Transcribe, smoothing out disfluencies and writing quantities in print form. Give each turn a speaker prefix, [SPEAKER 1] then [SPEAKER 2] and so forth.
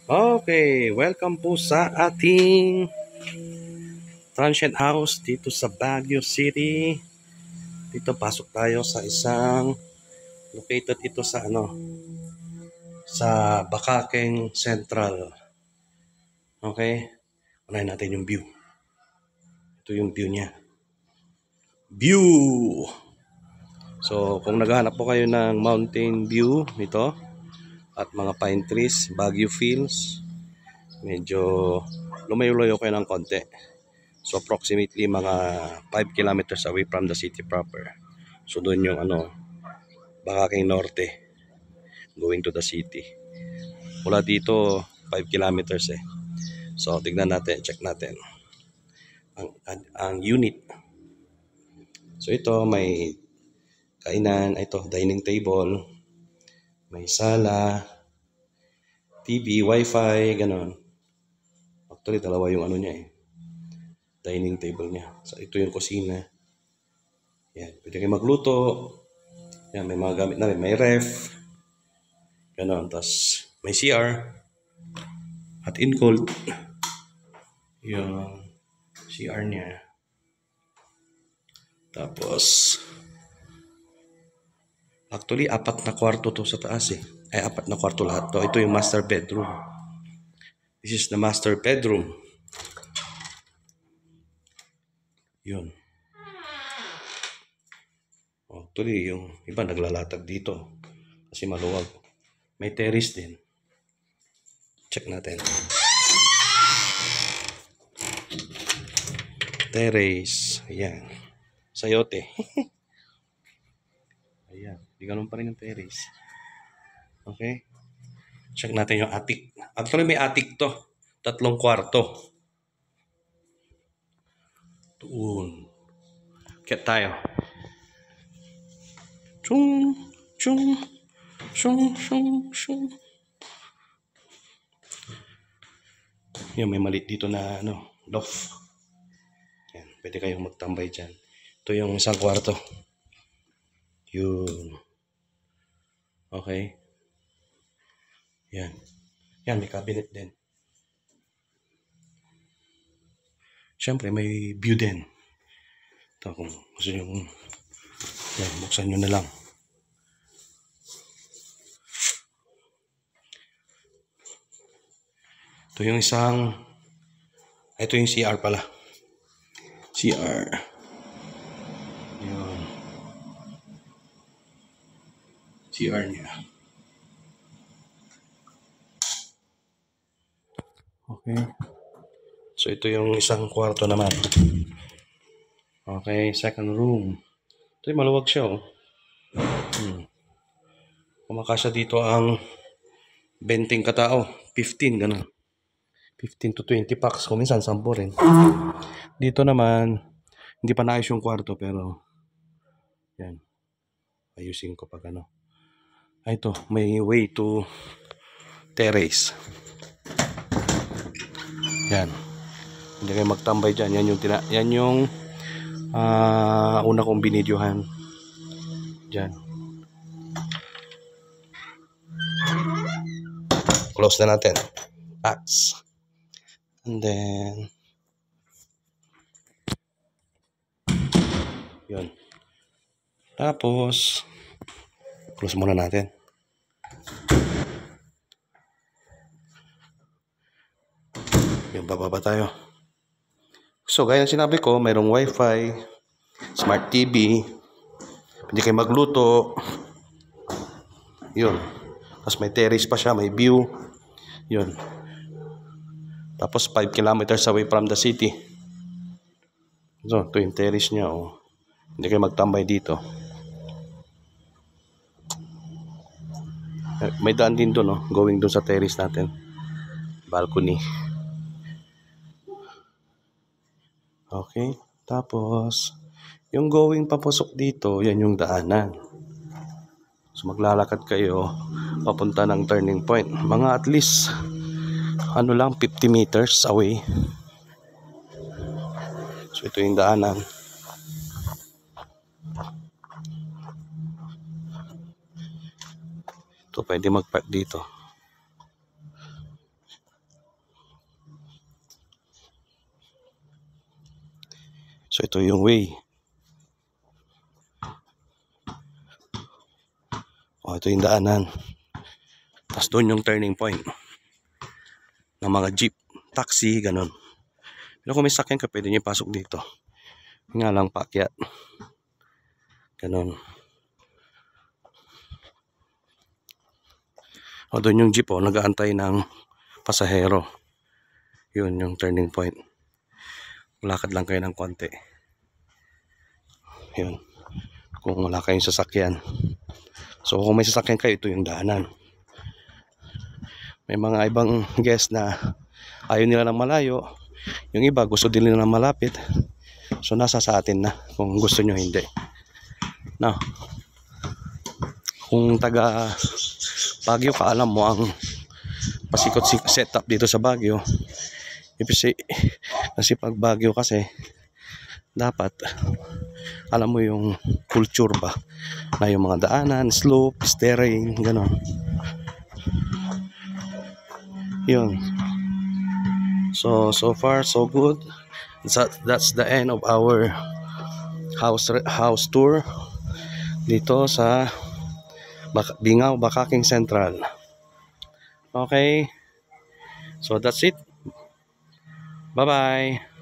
[SPEAKER 1] Okay, welcome po sa ating transient house dito sa Baguio City. Dito pasok tayo sa isang located ito sa sa Bakakeng Central. Okay? Unahin natin yung view. Ito yung view niya. View! So, kung naghahanap po kayo ng mountain view nito at mga pine trees, Baguio Fields, medyo lumayo-layo kayo ng konti. So approximately mga 5 kilometers away from the city proper. So doon yung Bakakeng Norte going to the city. Mula dito 5 kilometers eh. So tignan natin, check natin ang unit. So ito may kainan, ito dining table, may sala, TV, wifi, ganon. Actually dalawa yung niya eh. Dining table niya. So ito yung kusina. Yan, pwede kayo magluto. Yan, may mga gamit na rin. May ref. Ganon. Tapos may CR. Hot and cold. Yung CR niya. Tapos, actually, 4 na kwarto to sa taas eh. Ay, 4 na kwarto lahat to. Ito yung master bedroom. This is the master bedroom. Yun. Actually, yung iba naglalatag dito. Kasi maluwag. May terrace din. Check natin. Terrace. Ayan. Sayote. Ayan. Di ganun pa rin yung terrace. Okay. Check natin yung attic. Actually, may attic to. 3 kwarto. Doon. Kaya tayo. Chung, chung, chung, chung, chung. Yan, may maliit dito na loft. Yan, pwede kayong magtambay dyan. Ito yung isang kwarto. Yun. Okay. Yan. Yan, may cabinet din. Siyempre, may view din. Ito, kung gusto nyo, yan, buksan nyo na lang. Ito yung ito yung CR pala. CR. Yun. CR niya. Okay. So, ito yung isang kwarto naman. Okay, second room. Ito yung maluwag siya, oh. Kumakasya dito ang 20 katao. 15, gano'n. 15 to 20 packs. Kung minsan, 10 rin. Dito naman, hindi pa naayos yung kwarto, pero yan. Ayusin ko pag ito, may way to terrace. Yan. Hindi kayo magtambay dyan. Yan yung una kong binidyohan. Dyan. Close na natin. Packs. And then, yun. Tapos, close muna natin. Yung bababa tayo. So, gaya ng sinabi ko, mayroong wifi, smart TV, hindi kayo magluto. Yun. Tapos may terrace pa siya, may view. Yun. Tapos 5 kilometers away from the city. So, ito yung terrace niya. Oh. Hindi kayo magtambay dito. May daan din doon, going doon sa terrace natin. Balcony. Okay. Tapos, yung going papasok dito, yan yung daanan. So, maglalakad kayo papunta ng turning point. Mga at least, 50 meters away. So, ito yung daanan. Ito, pwede mag-park dito. So ito yung way. Ito yung daanan. Tapos doon yung turning point ng mga jeep, taxi, ganun. Pero kung may sakyan ka, pwede nyo pasok dito. Nga lang paakyat. Ganun. Doon yung jeep, nag-aantay ng pasahero. Yun yung turning point. Lakad lang kayo ng konti. Yun. Kung wala kayong sasakyan. So kung may sasakyan kayo, ito yung daanan. May mga ibang guest na ayaw nila ng malayo. Yung iba gusto din nila ng malapit. So nasa sa atin na kung gusto nyo hindi. No. Kung taga Baguio ka, alam mo ang pasikot setup dito sa Baguio. Kasi pag Baguio kasi dapat alam mo yung culture ba na yung mga daanan, slope, steering, gano'n. Yun. So far so good. That's the end of our house tour dito sa Bingaw, Bakaking Central. Okay. So that's it. Bye-bye.